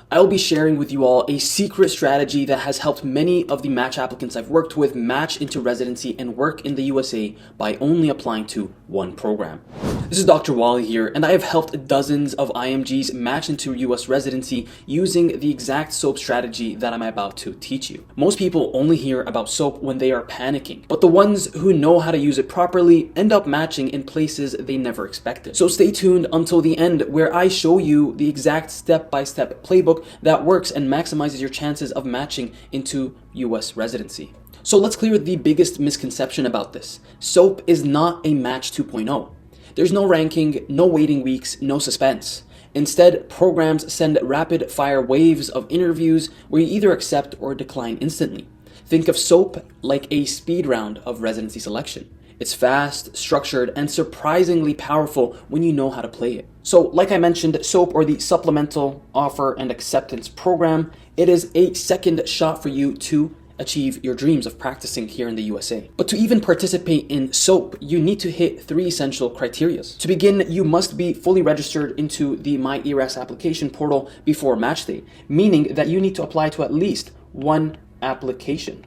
I will be sharing with you all a secret strategy that has helped many of the match applicants I've worked with match into residency and work in the USA by only applying to one program. This is Dr. Wally here, and I have helped dozens of IMGs match into US residency using the exact SOAP strategy that I'm about to teach you. Most people only hear about SOAP when they are panicking, but the ones who know how to use it properly end up matching in places they never expected. So stay tuned until the end, where I show you the exact step-by-step playbook that works and maximizes your chances of matching into US residency. So let's clear the biggest misconception about this. SOAP is not a match 2.0. There's no ranking, no waiting weeks, no suspense. Instead, programs send rapid-fire waves of interviews where you either accept or decline instantly. Think of SOAP like a speed round of residency selection. It's fast, structured, and surprisingly powerful when you know how to play it. So, like I mentioned, SOAP, or the Supplemental Offer and Acceptance Program, it is a second shot for you to achieve your dreams of practicing here in the USA. But to even participate in SOAP, you need to hit 3 essential criteria. To begin, you must be fully registered into the MyERAS application portal before match day, meaning that you need to apply to at least one application.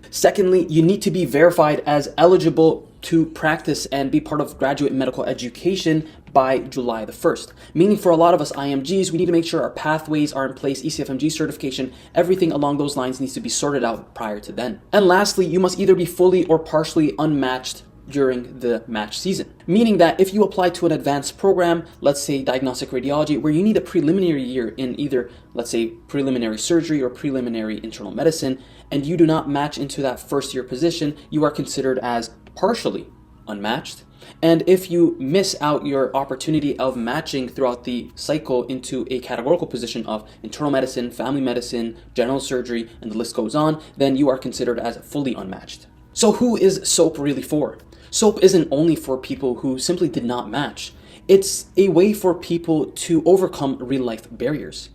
Secondly, you need to be verified as eligible to practice and be part of graduate medical education by July the 1st. Meaning for a lot of us IMGs, we need to make sure our pathways are in place, ECFMG certification, everything along those lines needs to be sorted out prior to then. And lastly, you must either be fully or partially unmatched during the match season. Meaning that if you apply to an advanced program, let's say diagnostic radiology, where you need a preliminary year in either, let's say, preliminary surgery or preliminary internal medicine, and you do not match into that first year position, you are considered as partially unmatched. And if you miss out your opportunity of matching throughout the cycle into a categorical position of internal medicine, family medicine, general surgery, and the list goes on, then you are considered as fully unmatched. So who is SOAP really for? SOAP isn't only for people who simply did not match. It's a way for people to overcome real-life barriers.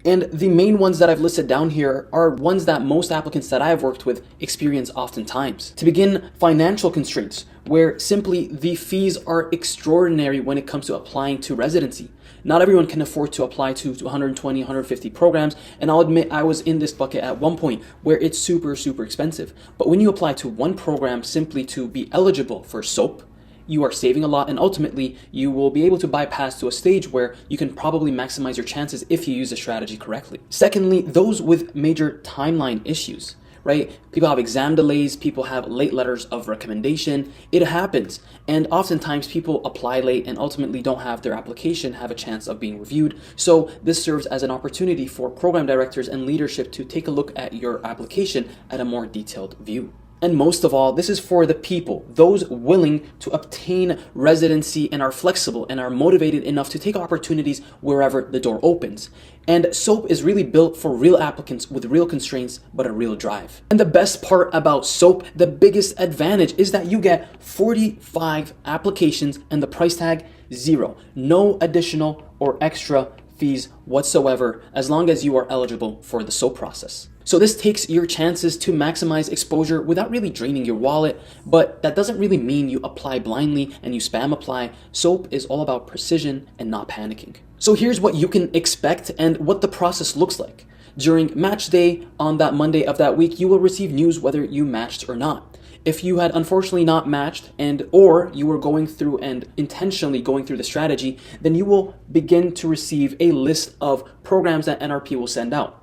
And the main ones that I've listed down here are ones that most applicants that I've worked with experience oftentimes. To begin, financial constraints, where simply the fees are extraordinary when it comes to applying to residency. Not everyone can afford to apply to 120, 150 programs, and I'll admit I was in this bucket at one point where it's super expensive. But when you apply to one program simply to be eligible for SOAP, you are saving a lot, and ultimately you will be able to bypass to a stage where you can probably maximize your chances if you use the strategy correctly. Secondly, those with major timeline issues, right? People have exam delays, people have late letters of recommendation. It happens. And oftentimes people apply late and ultimately don't have their application have a chance of being reviewed. So this serves as an opportunity for program directors and leadership to take a look at your application at a more detailed view. And most of all, this is for the people, those willing to obtain residency and are flexible and are motivated enough to take opportunities wherever the door opens. And SOAP is really built for real applicants with real constraints, but a real drive. And the best part about SOAP, the biggest advantage, is that you get 45 applications and the price tag, $0. No additional or extra fees whatsoever, as long as you are eligible for the SOAP process. So this takes your chances to maximize exposure without really draining your wallet, but that doesn't really mean you apply blindly and you spam apply. SOAP is all about precision and not panicking. So here's what you can expect and what the process looks like. During match day on that Monday of that week, you will receive news whether you matched or not. If you had unfortunately not matched or you were going through and intentionally going through the strategy, then you will begin to receive a list of programs that NRP will send out.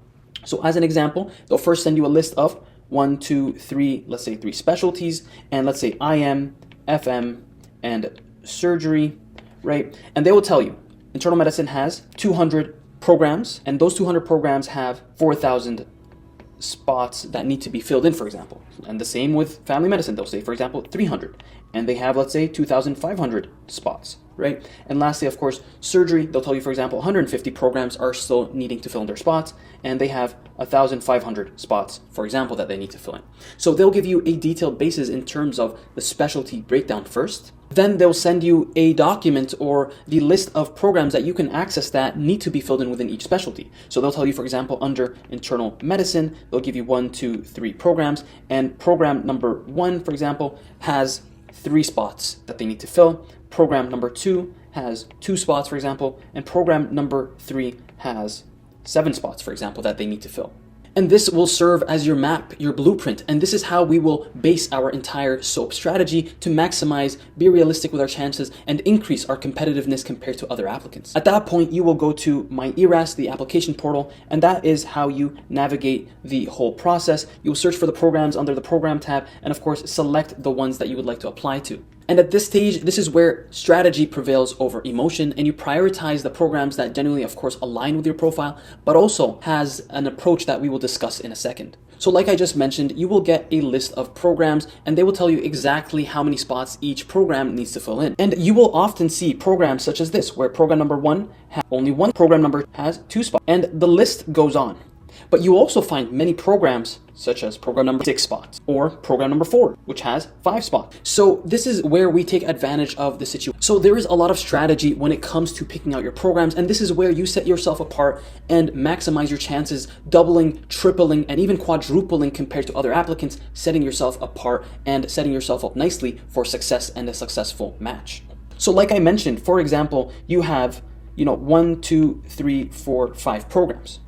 So as an example, they'll first send you a list of 1, 2, 3, let's say 3 specialties, and let's say IM, FM, and surgery, right? And they will tell you internal medicine has 200 programs, and those 200 programs have 4,000 spots that need to be filled in, for example. And the same with family medicine. They'll say, for example, 300, and they have, let's say, 2,500 spots, right? And lastly, of course, surgery, they'll tell you, for example, 150 programs are still needing to fill in their spots, and they have 1,500 spots, for example, that they need to fill in. So they'll give you a detailed basis in terms of the specialty breakdown first. Then they'll send you a document or the list of programs that you can access that need to be filled in within each specialty. So they'll tell you, for example, under internal medicine, they'll give you 1, 2, 3 programs, and program number 1, for example, has 3 spots that they need to fill. Program number 2 has 2 spots, for example, and program number 3 has 7 spots, for example, that they need to fill. And this will serve as your map, your blueprint. And this is how we will base our entire SOAP strategy to maximize, be realistic with our chances, and increase our competitiveness compared to other applicants. At that point, you will go to My ERAS, the application portal, and that is how you navigate the whole process. You will search for the programs under the program tab, and of course, select the ones that you would like to apply to. And at this stage, this is where strategy prevails over emotion, and you prioritize the programs that genuinely, of course, align with your profile, but also has an approach that we will discuss in a second. So like I just mentioned, you will get a list of programs, and they will tell you exactly how many spots each program needs to fill in. And you will often see programs such as this, where program number 1 has only 1, program number has 2 spots, and the list goes on. But you also find many programs such as program number 6 spots or program number 4, which has 5 spots. So this is where we take advantage of the situation. So there is a lot of strategy when it comes to picking out your programs, and this is where you set yourself apart and maximize your chances, doubling, tripling, and even quadrupling compared to other applicants, setting yourself apart and setting yourself up nicely for success and a successful match. So like I mentioned, for example, you have 1, 2, 3, 4, 5 programs.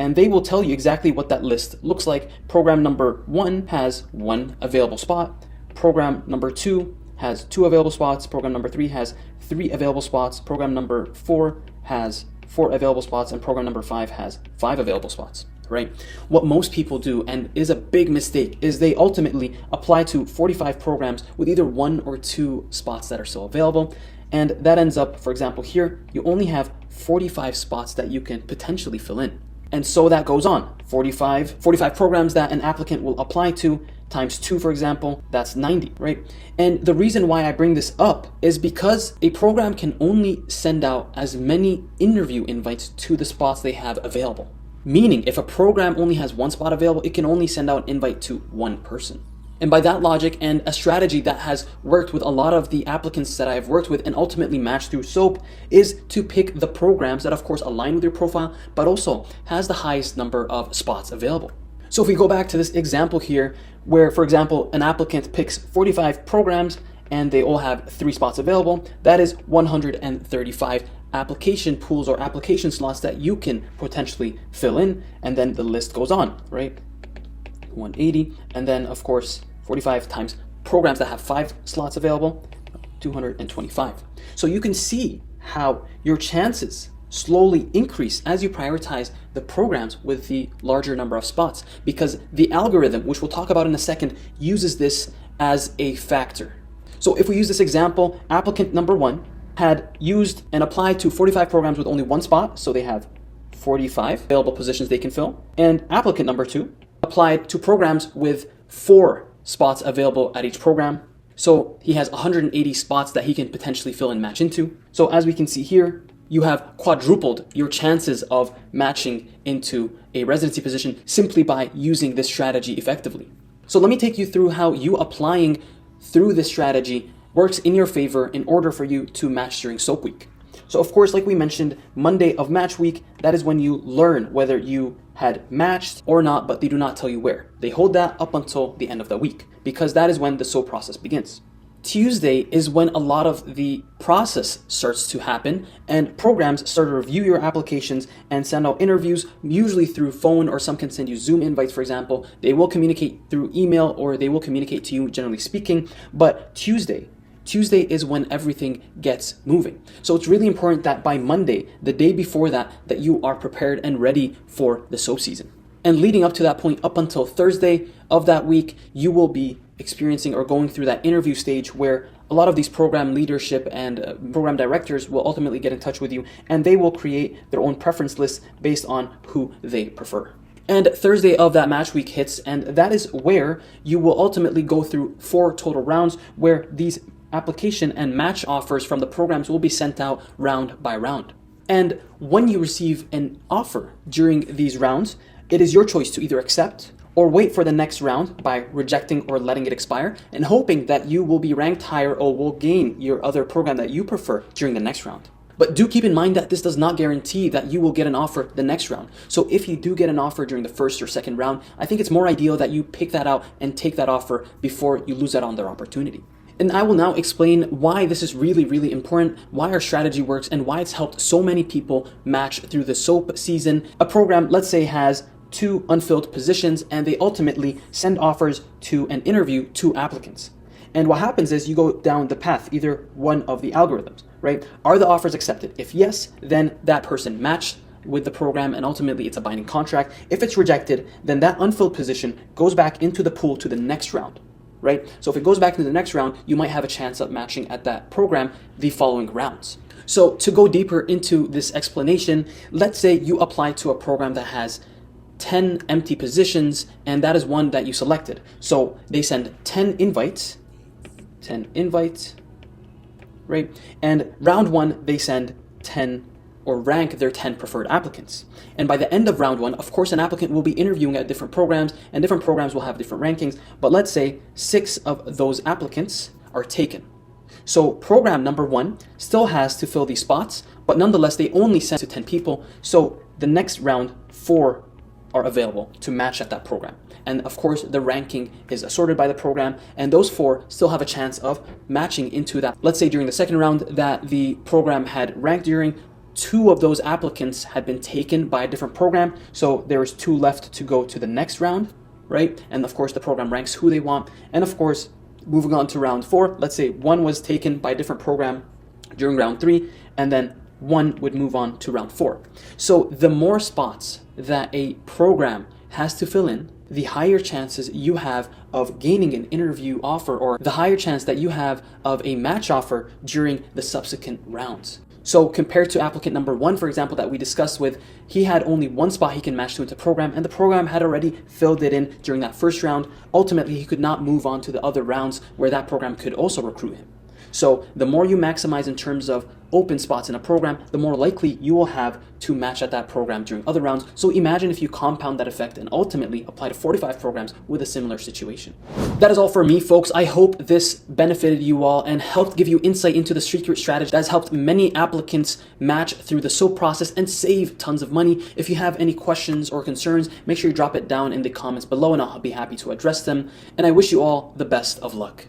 And they will tell you exactly what that list looks like. Program number 1 has 1 available spot. Program number 2 has 2 available spots. Program number 3 has 3 available spots. Program number 4 has 4 available spots. And program number 5 has 5 available spots, right? What most people do, and is a big mistake, is they ultimately apply to 45 programs with either 1 or 2 spots that are still available. And that ends up, for example, here, you only have 45 spots that you can potentially fill in. And so that goes on. 45 programs that an applicant will apply to times 2, for example, that's 90, right? And the reason why I bring this up is because a program can only send out as many interview invites to the spots they have available. Meaning, if a program only has 1 spot available, it can only send out an invite to 1 person. And by that logic, and a strategy that has worked with a lot of the applicants that I've worked with and ultimately matched through SOAP, is to pick the programs that of course align with your profile, but also has the highest number of spots available. So if we go back to this example here, where for example, an applicant picks 45 programs and they all have 3 spots available, that is 135 application pools or application slots that you can potentially fill in, and then the list goes on, right? 180, and then of course 45 times programs that have 5 slots available, 225. So you can see how your chances slowly increase as you prioritize the programs with the larger number of spots, because the algorithm, which we'll talk about in a second, uses this as a factor. So if we use this example, applicant number 1 had used and applied to 45 programs with only 1 spot, so they have 45 available positions they can fill, and applicant number 2 applied to programs with 4 spots available at each program. So he has 180 spots that he can potentially fill and match into. So as we can see here, you have quadrupled your chances of matching into a residency position simply by using this strategy effectively. So let me take you through how you applying through this strategy works in your favor in order for you to match during SOAP week. So of course, like we mentioned, Monday of match week, that is when you learn whether you had matched or not, but they do not tell you where. They hold that up until the end of the week, because that is when the SOAP process begins. Tuesday is when a lot of the process starts to happen and programs start to review your applications and send out interviews, usually through phone, or some can send you Zoom invites, for example. They will communicate through email, or they will communicate to you, generally speaking. But Tuesday is when everything gets moving. So it's really important that by Monday, the day before that you are prepared and ready for the SOAP season. And leading up to that point, up until Thursday of that week, you will be experiencing or going through that interview stage where a lot of these program leadership and program directors will ultimately get in touch with you, and they will create their own preference lists based on who they prefer. And Thursday of that match week hits, and that is where you will ultimately go through 4 total rounds where these application and match offers from the programs will be sent out round by round. And when you receive an offer during these rounds, it is your choice to either accept or wait for the next round by rejecting or letting it expire and hoping that you will be ranked higher or will gain your other program that you prefer during the next round. But do keep in mind that this does not guarantee that you will get an offer the next round. So if you do get an offer during the first or second round, I think it's more ideal that you pick that out and take that offer before you lose out on their opportunity. And I will now explain why this is really, really important, why our strategy works, and why it's helped so many people match through the SOAP season. A program, let's say, has 2 unfilled positions, and they ultimately send offers to an interview to applicants. And what happens is you go down the path, either one of the algorithms, right? Are the offers accepted? If yes, then that person matched with the program and ultimately it's a binding contract. If it's rejected, then that unfilled position goes back into the pool to the next round, right? So if it goes back into the next round, you might have a chance of matching at that program the following rounds. So to go deeper into this explanation, let's say you apply to a program that has 10 empty positions, and that is one that you selected. So they send 10 invites, right? And round 1, they send 10 or rank their 10 preferred applicants. And by the end of round 1, of course, an applicant will be interviewing at different programs, and different programs will have different rankings. But let's say 6 of those applicants are taken. So program number 1 still has to fill these spots, but nonetheless, they only send to 10 people. So the next round, 4 are available to match at that program. And of course, the ranking is assorted by the program, and those 4 still have a chance of matching into that. Let's say during the second round that the program had ranked during, 2 of those applicants had been taken by a different program. So there was 2 left to go to the next round, right? And of course, the program ranks who they want. And of course, moving on to round 4, let's say 1 was taken by a different program during round 3, and then 1 would move on to round 4. So the more spots that a program has to fill in, the higher chances you have of gaining an interview offer, or the higher chance that you have of a match offer during the subsequent rounds. So compared to applicant number 1, for example, that we discussed with, he had only 1 spot he can match to into the program, and the program had already filled it in during that first round. Ultimately, he could not move on to the other rounds where that program could also recruit him. So the more you maximize in terms of open spots in a program, the more likely you will have to match at that program during other rounds. So imagine if you compound that effect and ultimately apply to 45 programs with a similar situation. That is all for me, folks. I hope this benefited you all and helped give you insight into the secret strategy that has helped many applicants match through the SOAP process and save tons of money. If you have any questions or concerns, make sure you drop it down in the comments below and I'll be happy to address them. And I wish you all the best of luck.